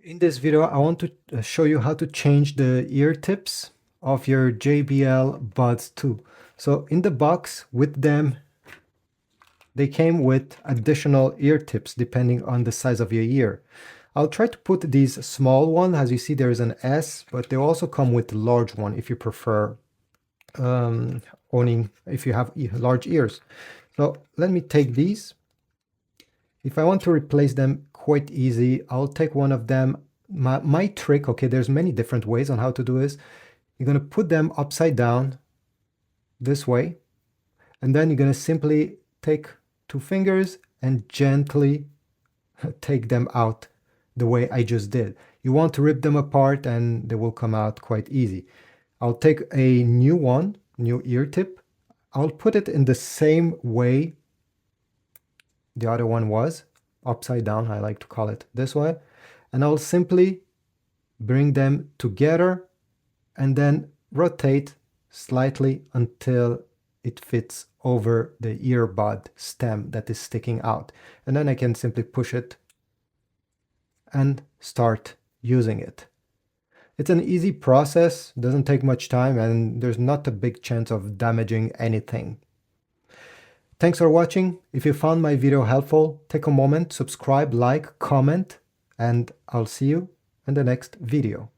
In this video, I want to show you how to change the ear tips of your JBL Buds 2. So in the box with them, they came with additional ear tips depending on the size of your ear. I'll try to put these small one. As you see, there is an S, but they also come with large one if you prefer if you have large ears. So let me take these. If I want to replace them, quite easy. I'll take one of them. My trick, okay, there's many different ways on how to do this. You're going to put them upside down this way, and then you're going to simply take two fingers and gently take them out the way I just did. You want to rip them apart and they will come out quite easy. I'll take a new ear tip. I'll put it in the same way the other one was, upside down, I like to call it this way. And I'll simply bring them together and then rotate slightly until it fits over the earbud stem that is sticking out. And then I can simply push it and start using it. It's an easy process, doesn't take much time, and there's not a big chance of damaging anything. Thanks for watching. If you found my video helpful, take a moment, subscribe, like, comment, and I'll see you in the next video.